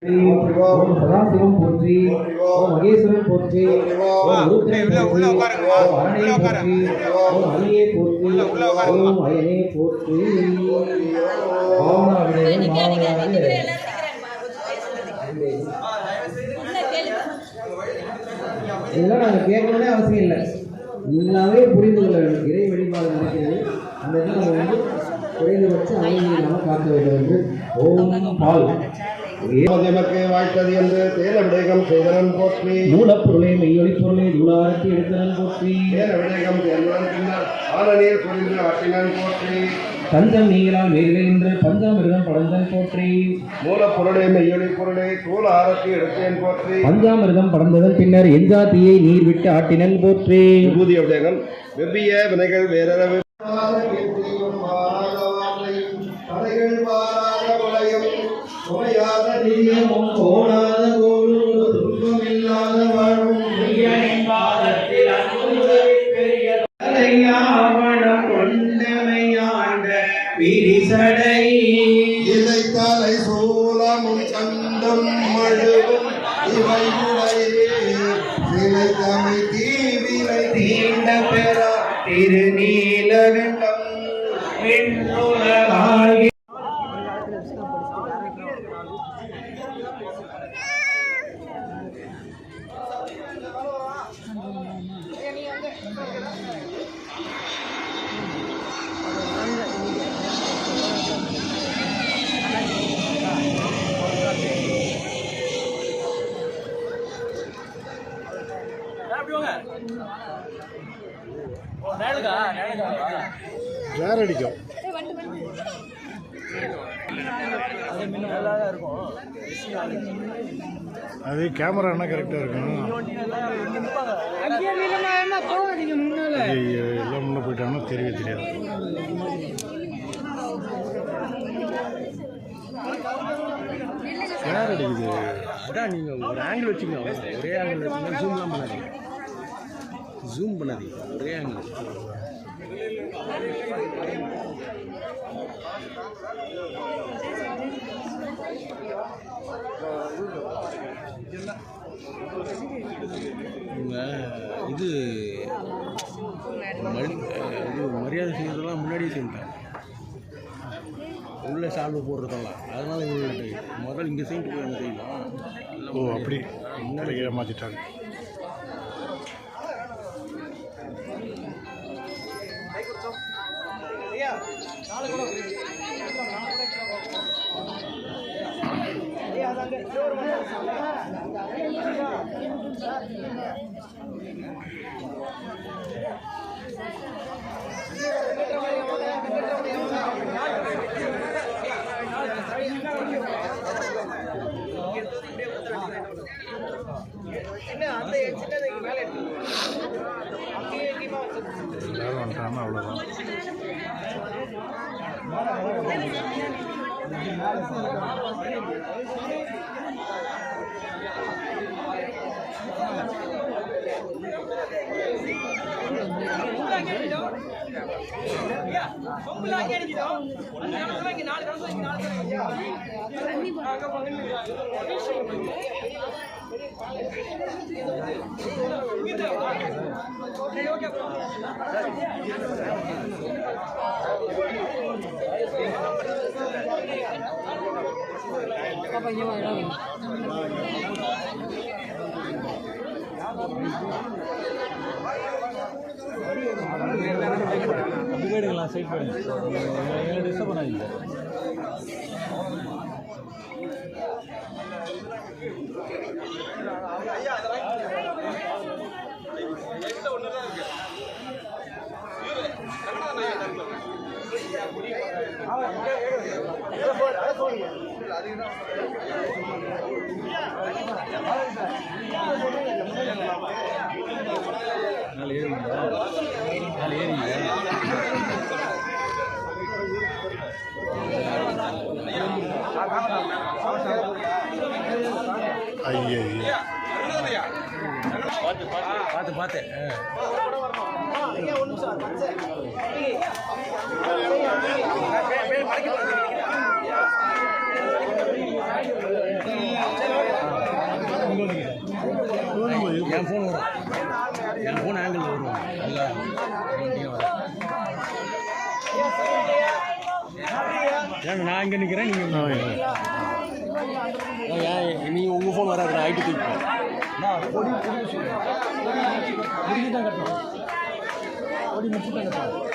ஓம் சதாசிவம் போற்றி, ஓம் மகேஸ்வரன் போற்றி, ஓம் ருத்ரன் போற்றி, ஓம் அரணே போற்றி, ஓம் அரியே போற்றி, ஓம் அயனே போற்றி. இதெல்லாம் நாங்கள் கேட்கணும்னே அவசியம் இல்லை, நீங்களாவே புரிந்து கொள்ள வேண்டும். இறை வழிபாடு நடக்கிறது, அந்த இடத்துல நம்ம வந்து குறைந்தபட்ச அமைதியில்லாமல் காக்க வேண்டும் என்று. ஓம் பால் எமக்கு வாய்த்தது என்று தேன விடேகம் செய்தனன் போற்றி, மூலப்பொருளை மெய்யொலி பொருளை தூளாரத்தி எடுத்தனன் போற்றி, தேன விடேகம் தேர்ந்தனன் பின்னர் ஆனநீர் புரிந்து ஆட்டினன் போற்றி, தஞ்சம் நீங்களால் மேல்கின்ற பஞ்சாமிர்தம் படந்தன் போற்றி, மூலப்பொருளை மெய்யொலி பொருளை தூள் ஆரத்தி எடுத்தேன் போற்றி, பஞ்சாமிர்தம் படந்ததன் பின்னர் எஞ்சாத்தியை நீர் விட்டு ஆட்டினன் போற்றி. விபூதி விடேகம் வெவ்விய வினைகள் வேறறவு சுமையாத நிதியமும் கோணாத கோளும் துன்பமில்லாத வாழும் பாதத்தில் அன்புதவிப்பெரியாவணம் கொண்டமையாண்ட விரிசடை இலை தலை சூலமும் சண்டம் மழுவும் இவை உடையே சிலை தமை தீவிலை தீண்ட பெறா திருநீல வெள்ளம் வெண்ணுலகாகி அடிக்கும். அது கேமரா என்ன கரெக்டா இருக்கும். எல்லாம் முன்ன போயிட்டாங்கன்னா தெரியவே தெரியாது. யார் அடிக்குது? அதான் நீங்க ஒரு ஆங்கிள் வச்சுக்கோங்க. ஒரே ஆங்கிள் வச்சுக்கோங்க. ஜூம்லாம் பண்ணாதீங்க. ஜூம் பண்ணாதீங்க. ஒரே ஆங்கிள். இது மரியாதை செய்யறதெல்லாம் முன்னாடியே செஞ்சுட்டாங்க. உள்ள சால்வை போடுறதெல்லாம் அதனால முதல்ல இங்கே செஞ்சுட்டு போய் அங்கே செய்யலாம். ஓ அப்படி முன்னாடி ஏமாற்றிட்டாங்க. எல்லாரும் வந்துட்டாங்கன்னா அவ்வளோதான். சைட் போயிடுங்க. டிஸ்டர்ப் பண்ணாதீங்க. ஐயா பார்த்து பார்த்து என் ஃபோன் வரும், என் ஃபோன் ஆங்கிள் வரும். ஏங்க நான் இங்கே நிற்கிறேன், நீங்கள் உங்கள் ஃபோன் வராது, நான் ஐடி தூக்கி கொடி முடிச்சு தான் கட்டணும், கொடி முடிச்சு தான் கட்டணும்.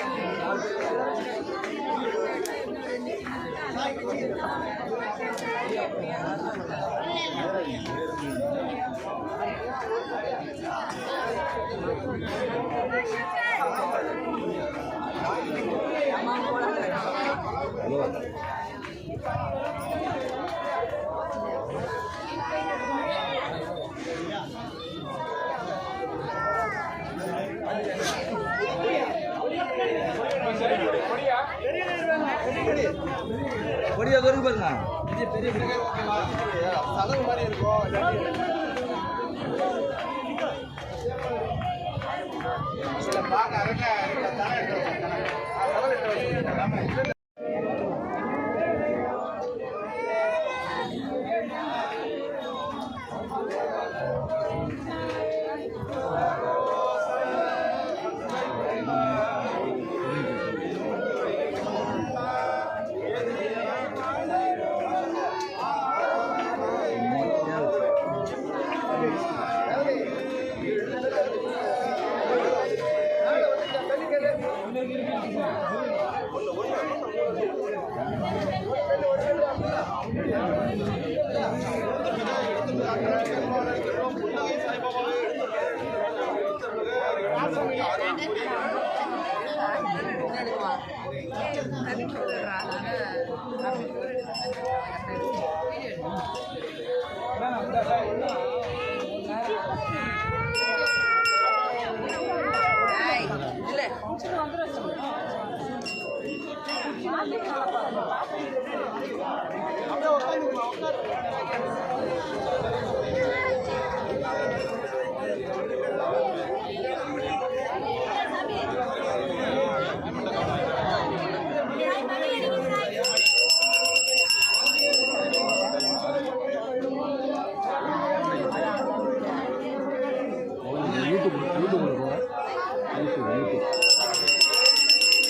கொடியா தொருக்கு பாருங்க, பெரிய சலவு மாதிரி இருக்கும்.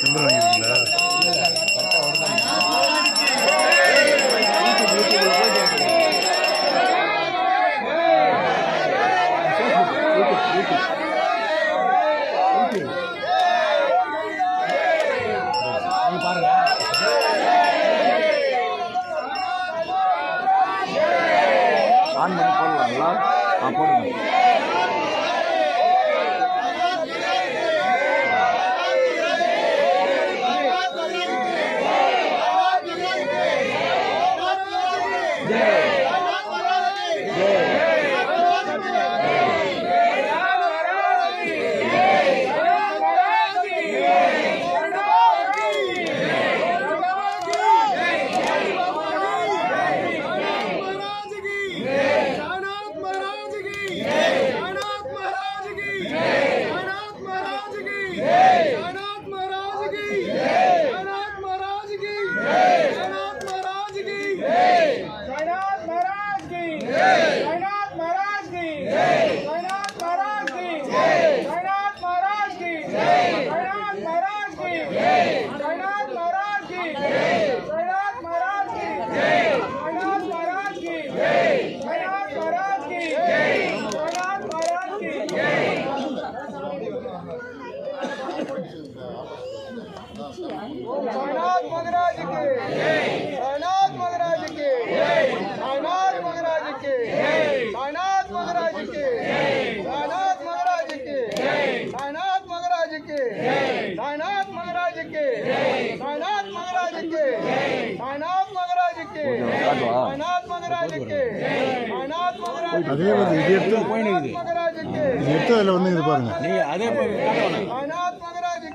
நம்பர் வாங்கிருக்கீங்களா? பாருங்க, ஆன் பண்ணி போடலாங்களா? போடுங்க. அதே வந்து இது எடுத்து போயிடுது, இது எடுத்து அதில் வந்து இது பாருங்க. நீங்கள் அதே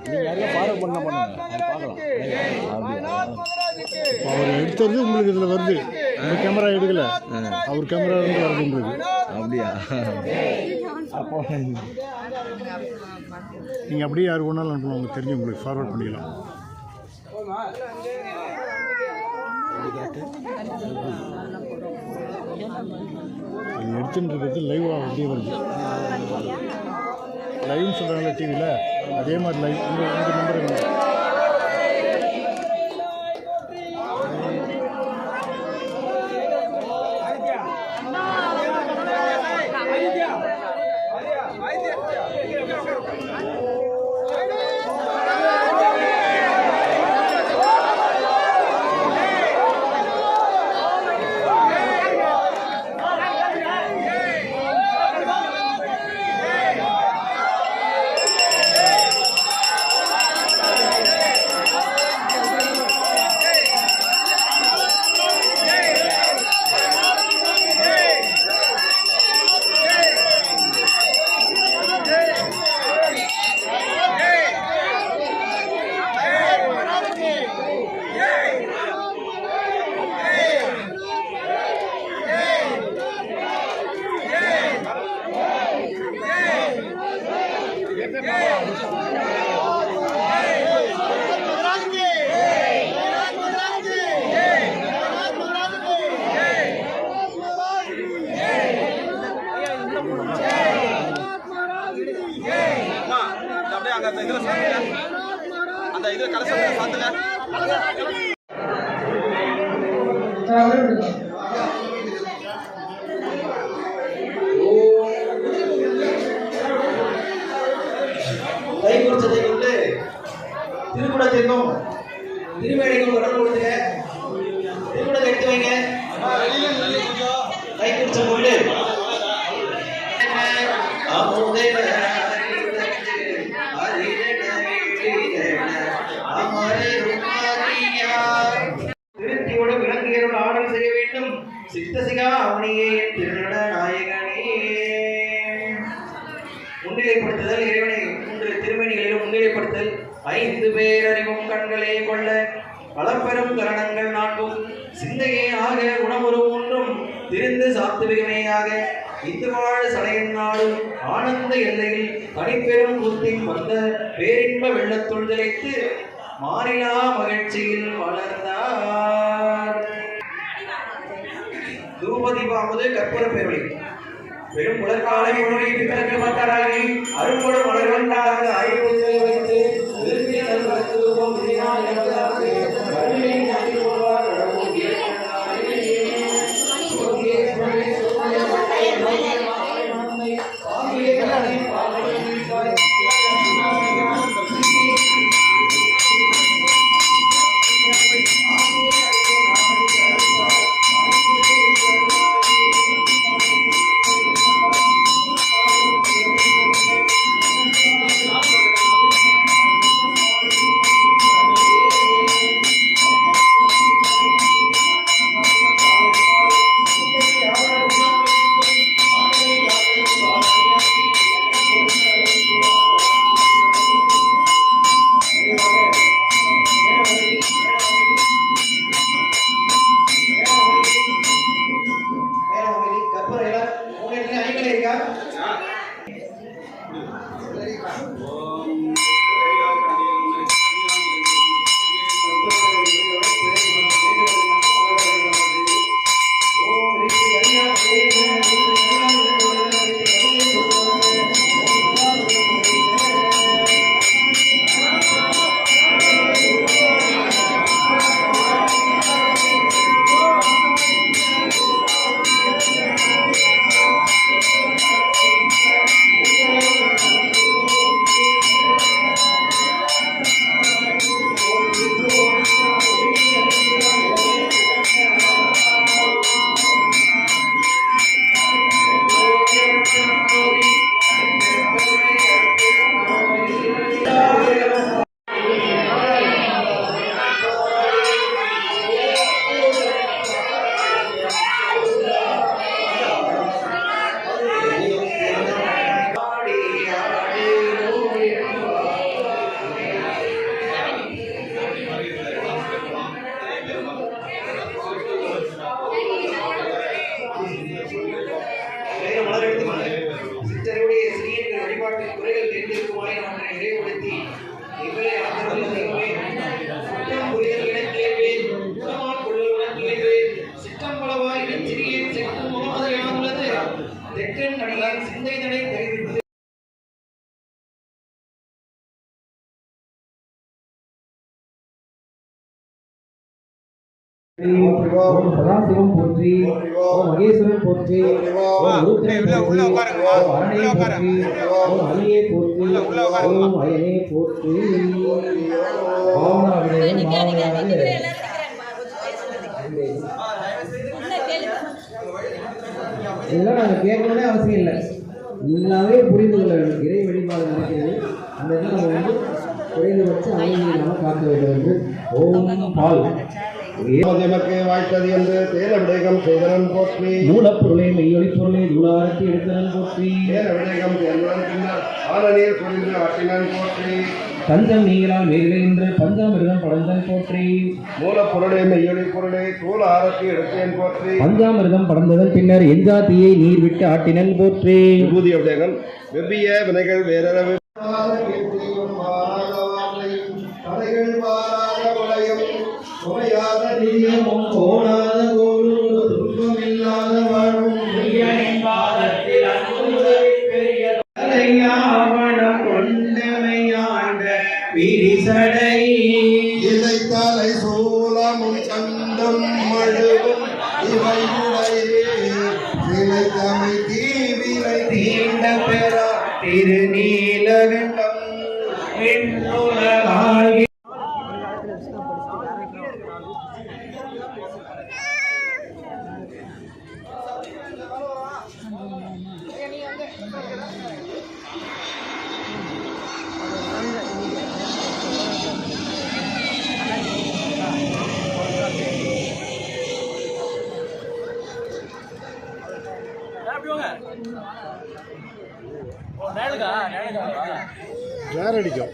நீங்கள் அதில் ஃபாலோ பண்ண பார்க்கலாம். அவர் எடுத்தது உங்களுக்கு இதில் வருது, உங்கள் கேமரா எடுக்கல, அவர் கேமரா இருந்து வருது உங்களுக்கு. அப்படியா? அப்போ நீங்கள் அப்படியே யார் வேணாலும் அனுப்பலாம், உங்களுக்கு தெரிஞ்சு உங்களுக்கு ஃபார்வர்ட் பண்ணிக்கலாம். அது எடுத்துன்னு இருக்கிறது லைவாக அப்படியே வருது. லைவ்னு சொல்கிறாங்களே டிவியில், அதே மாதிரி லைவ் இந்த நம்பர் என்ன? கைக்குறிச்சதை கொண்டு திருக்குடத்திற்கும் திருமேடைக்கும் உடல் கொடுத்துங்க. திருக்குடத்தை எடுத்து வைங்க. கைக்குறிச்சம் கொண்டு திருத்தியோடு விளங்குகிறோடு ஆடல் செய்ய வேண்டும். சித்தசிகா அவனியே திருநட நாயகனே. முன்னிலைப்படுத்துதல் இறைவனை 3 திருமணிகளிலும் முன்னிலைப்படுத்தல். 5 பேரறிவும் கண்களே கொள்ள பலப்பெரும் கரணங்கள் 4ம் சிந்தையே ஆக குணமுறும் 1ம் திருந்து சாத்துவிகமேயாக இந்து வாழ் சடையன் நாடும் ஆனந்த எல்லையில் தனிப்பெரும் புத்தின் வந்த பேரின்ப வெள்ளத்துள் திளைத்து மாறிலா மகிழ்ச்சியில் வளர்ந்தார். தூபதீபாவது கற்பூர பேரொளி பெரும் புலற்காலை முழுவதை பிறகு மக்களாகி அரும்பொடு மலர்வண்டாக ஐம்பது வைத்து விருந்தினர் வளர்த்து ரூபம் விதினால் என்பதாக கருவியின் அடி போவார் கடவுள் வழிபாட்டில் குறைகள் தெரிந்திருக்குமாய் அவற்றை நிறைவுபடுத்தி எங்களை ஆதரவு செய்வேன். குற்றம் புரிதல் இணைக்கிறேன், குணமான் கொள்ளுடன் இணைக்கிறேன், சிற்றம் பலவாய் சிறிய செக்கும் உள்ளது தெற்றன் அடியான் சிந்தைதனை தெரிவித்து ஓம் சதாசிவம் போற்றி, ஓம் மகேஸ்வரன் போற்றி, ஓம் ருத்ரன் போற்றி, ஓம் அரணே போற்றி, ஓம் அலியே போற்றி, ஓம் அயனே போற்றி. இதெல்லாம் நாங்கள் கேட்கணும்னே அவசியம் இல்லை, நீங்களாவே புரிந்து கொள்ள வேண்டும். இறை வழிபாடு நடக்கிறது, அந்த இடத்துல நம்ம வந்து குறைந்தபட்ச அமைதியை நாம் காக்க வேண்டும் என்று. ஓம் பால் எமக்கு வாய்த்தது என்று தேன விடயம் செய்தனன் போற்றி. மூலப்பொருளை மெய்யொலி பொருளை தூளாரத்தி எடுத்தனன் போற்றி. தேன விடயம் தேர்ந்தனன் பின்னர் ஆனநீர் புரிந்து ஆட்டினன் போற்றி. தஞ்சம் நீங்களால் வேகின்ற பஞ்சாமிர்தம் படந்தன் போற்றி. மூலப்பொருளை மெய்யொலி பொருளை தூள் ஆரத்தி எடுத்தேன் போற்றி. பஞ்சாமிர்தம் படந்ததன் பின்னர் எஞ்சாத்தியை நீர் விட்டு ஆட்டினன் போற்றி. விபூதி விடயங்கள் வெவ்விய வினைகள் வேறளவு கோணாத கோளும் துன்பமில்லாத வாழும் கொண்டமையாண்ட விரிசடை இலை தலை சூலமும் சண்டம் மழுவும் இவையுடைய சிலை தமை தீவிலை தீண்ட பெறா திருநீலகண்டம் விண்ணுலகாகி வேற அடிக்கும்.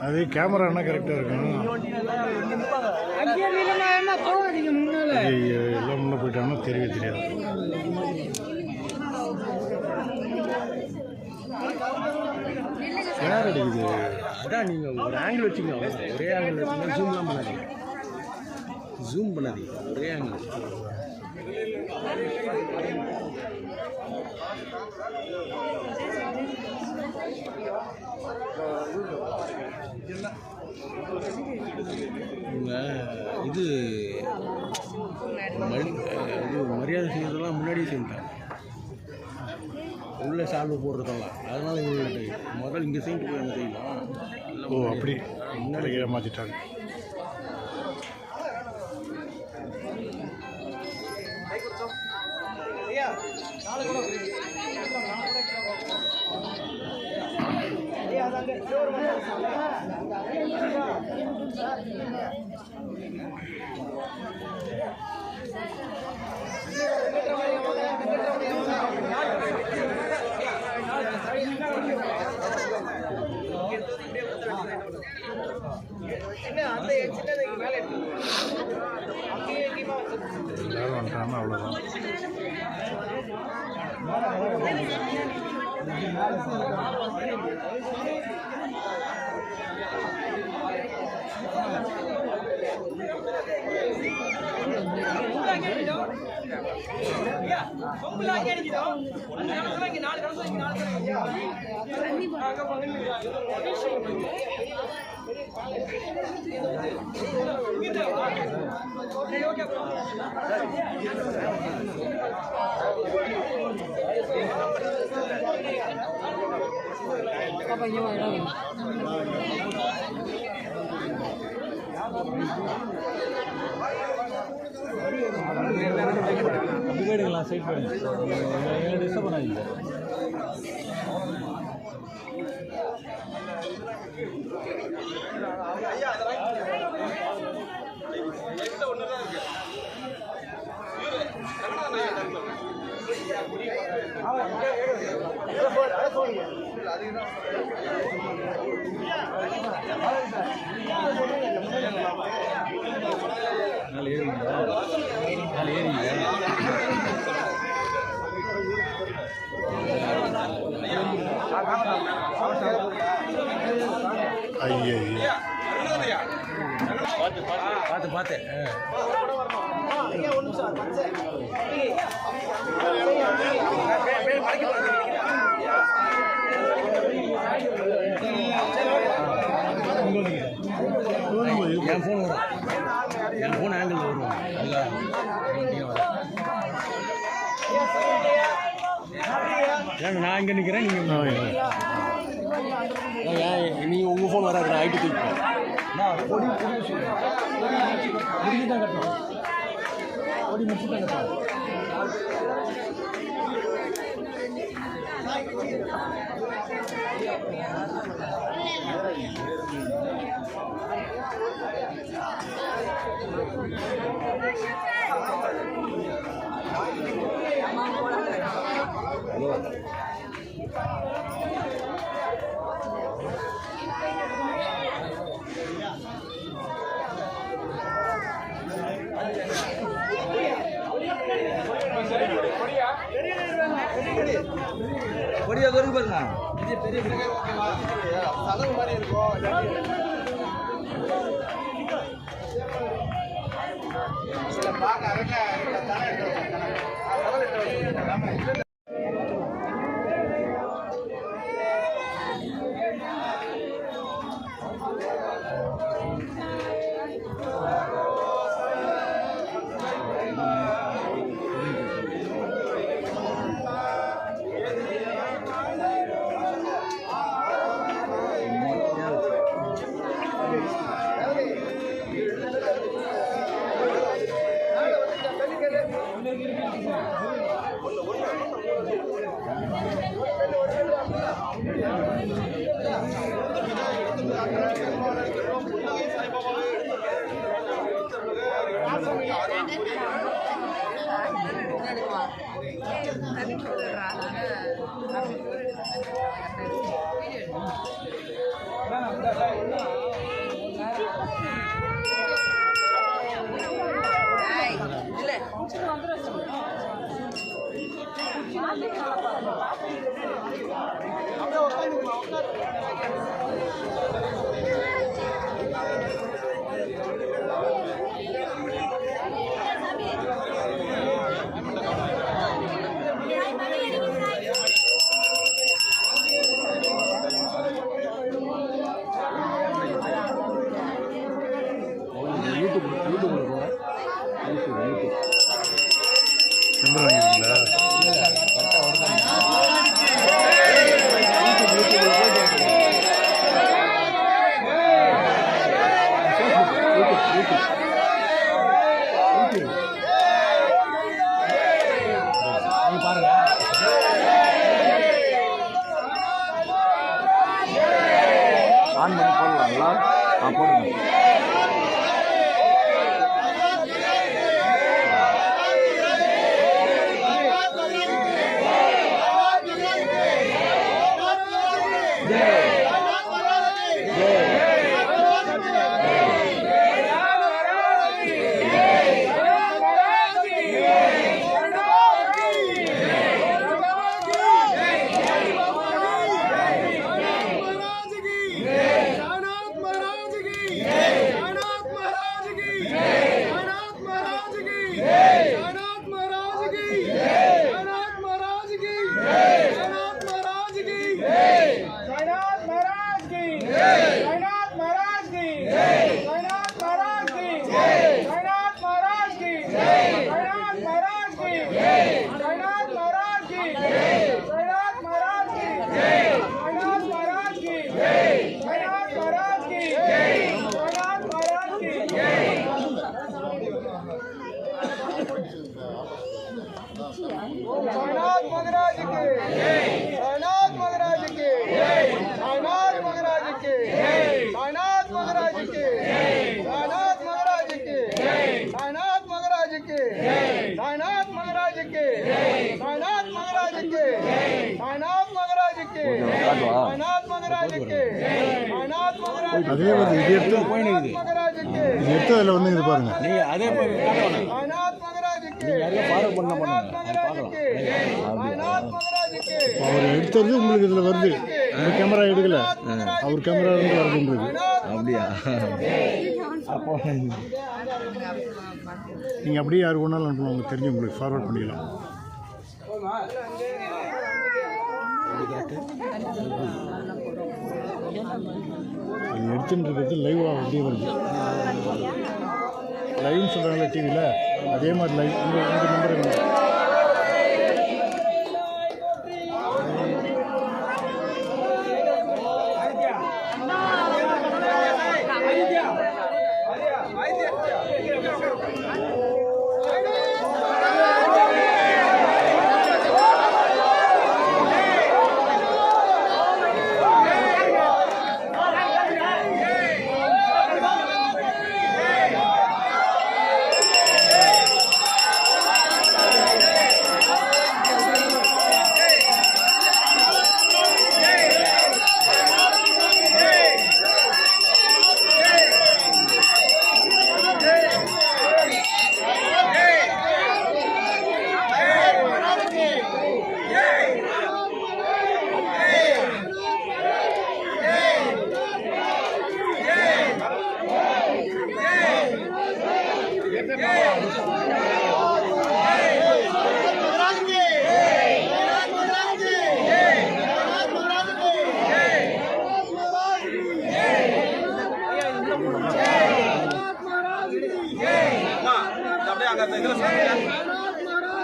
அது கேமரானா கரெக்டாக இருக்கும். எல்லாம் முன்னே போயிட்டாங்கன்னா தெரியவே தெரியாது. வேற அடிக்குது. அதான் நீங்கள் ஒரு ஆங்கிள் வச்சுங்க, ஒரே ஆங்கிள் வச்சுங்க, ஜூம்லாம் பண்ணாதீங்க, ஜூம் பண்ணாதீங்க, ஒரே ஆங்கிள். இது மரியாதை செய்யறதெல்லாம் முன்னாடியே செஞ்சுட்டாங்க, உள்ள சால்வு போடுறதெல்லாம். அதனால முதல்ல இங்கே செஞ்சுட்டு போய் அங்கே செய்யலாம். ஓ அப்படி முன்னாடி ஏமாற்றிட்டாங்க. எல்லாரும் வந்துட்டாங்கன்னா அவ்வளோதான். டிவைடுங்களாம் சைட் பண்ணுங்க, டிஸ்டர்ப் பண்ணாதீங்க. நாலு ஏறிங்க, நாலு ஏறிங்க. ஐயா பார்த்து பார்த்து என் ஃபோன் வரும், என் ஃபோன் ஆங்கிள் வரும். ஏங்க நான் இங்கே நிற்கிறேன், நீங்கள் உங்கள் ஃபோன் வராது, நான் ஐடி தூக்கிப்பேன். நான் கொடி முடிச்சு தான் கட்டணும், கொடி முடிச்சு தான் கட்டணும். கொடியா வரும் பாருங்க. ஆன் பண்ணி போடலாங்களா? போடுங்க. साईनाथ महाराज के साईनाथ महाराज के साईनाथ महाराज के साईनाथ महाराज के साईनाथ महाराज के साईनाथ महाराज के साईनाथ महाराज के साईनाथ महाराज के साईनाथ महाराज के साईनाथ महाराज के साईनाथ महाराज அதே வந்து இது எடுத்து महाराज के இது எடுத்து அதில் வந்து இது பாருங்க. நீங்கள் அதே साईनाथ महाराज के யாரையும் ஃபாலோ பண்ண பண்ணுங்க, அது साईनाथ महाराज के அவர் எடுத்தது உங்களுக்கு இதில் வருது. உங்கள் கேமரா எடுக்கல, அவர் கேமரா வந்து வருது உங்களுக்கு. அப்படியா? அப்போ நீங்கள் அப்படியே யார் ஒன்றாலும் அனுப்பலாம், உங்களுக்கு தெரிஞ்சு உங்களுக்கு ஃபார்வர்ட் பண்ணிக்கலாம். அது எடுத்துன்னு இருக்கிறது லைவாக அப்படியே வருது. லைவ்னு சொல்கிறாங்களே டிவியில், அதே மாதிரி லைவ் இந்த நம்பர் என்ன?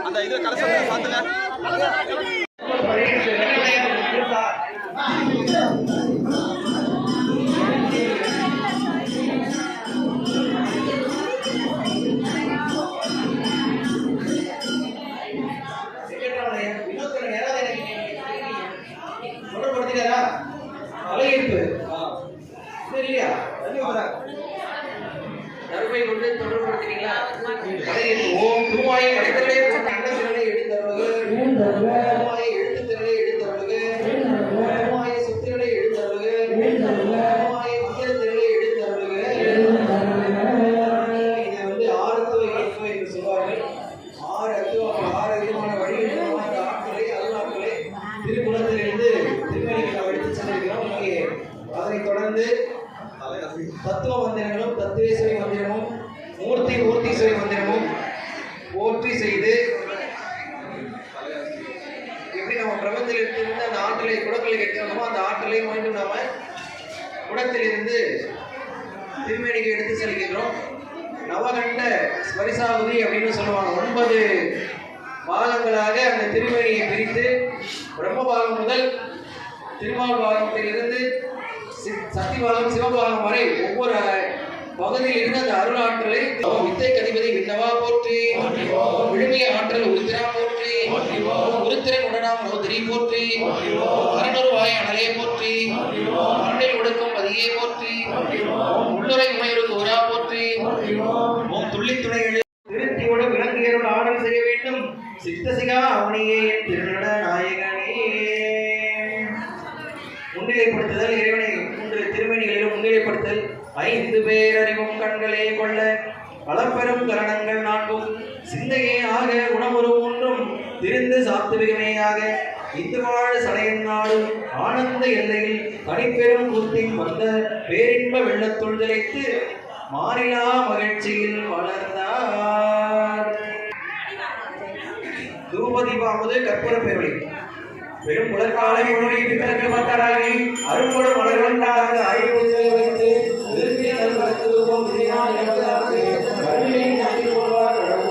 அந்த இதில் கலசத்தை சாத்துங்க. ஓம் தூமாய் கடைத்தலை அண்டத்திரளை எழுந்தருளுக, தூமாய் எழுத்துத்திரளை எழுந்தருளுக, தூமாய் சுத்திரளை எழுந்தருளுக, தூமாய் புத்திரத்திரளை எழுந்தருளுக. இது ஆறுத்துவ இயக்கம் என்று சொல்வார்கள். ஆறு விதமான வழிகளில் இந்த ஆட்களை அருளாட்களை திருக்குளத்திலிருந்து திருமணிக்கு எடுத்து சென்றிருக்கிறோம். இங்கே அதனைத் தொடர்ந்து தத்துவ மந்திரங்களும் தத்துவேஸ்வரி மந்திரமும் மூர்த்தீஸ்வரி மந்திரமும் போற்றி செய்து எப்படி நம்ம பிரபஞ்சத்தில் எடுத்திருந்து அந்த ஆற்றலை குடத்தில் கெட்டணுமோ அந்த ஆற்றலை மீண்டும் நாம குடத்திலிருந்து திருமேனிக்கு எடுத்து செல்கின்றோம். நவகண்ட ஸ்பரிசாவதி அப்படின்னு சொல்லுவாங்க. 9 பாகங்களாக அந்த திருமேனியை பிரித்து பிரம்ம பாகம் முதல் திருமால் பாகத்திலிருந்து சக்திபாகம் சிவபாகம் வரை ஒவ்வொரு பகுதியில் இருந்து அந்த அருள் ஆற்றலை வித்தை கதிபதி விண்ணவா போற்றி, விழுமிய ஆற்றல் உருத்திரா போற்றி, உருத்திரன் உடனாம் ரோதிரி போற்றி, அரணொரு வாய அனலே போற்றி, அருளில் ஒடுக்கும் பதியே போற்றி, உள்ளுரை உமையொரு கோரா போற்றி, ஓம் துள்ளி துணை திருத்தியோடு விலங்கியரோடு ஆடல் செய்ய வேண்டும். சித்தசிகா அவனியே திருநட நாயகனே. முன்னிலைப்படுத்துதல் இறைவனை 3 திருமணிகளிலும் முன்னிலைப்படுத்தல். 5 பேரறிவும் கண்களே கொள்ள பலப்பெரும் கரணங்கள் 4 சிந்தையே ஆக குணமுறு 3 திருந்து சாத்துவிகமேயாக இந்து வாழ் சடையன் நாடும் ஆனந்த எல்லையில் தனிப்பெரும் கூத்தின் வந்த பேரின்ப வெள்ளத்துள் திளைத்து மாறிலா மகிழ்ச்சியில் வளர்ந்தார். தூபதீபாவது கற்பூர பேரொளி பெரும் புலற்காலை மொழி பிறகு மக்களாகி அரும்பொடு மலர் கொண்டாக ஆய்வுகளை வைத்து விரும்பிய நல்வரத்துவம் விதினால் எனதாக கருணையின் அடில் கொள்வார் கடவுள்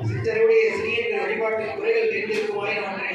சித்தருடைய சிறிய வழிபாட்டு குறைகள் தெரிந்திருக்குமாறு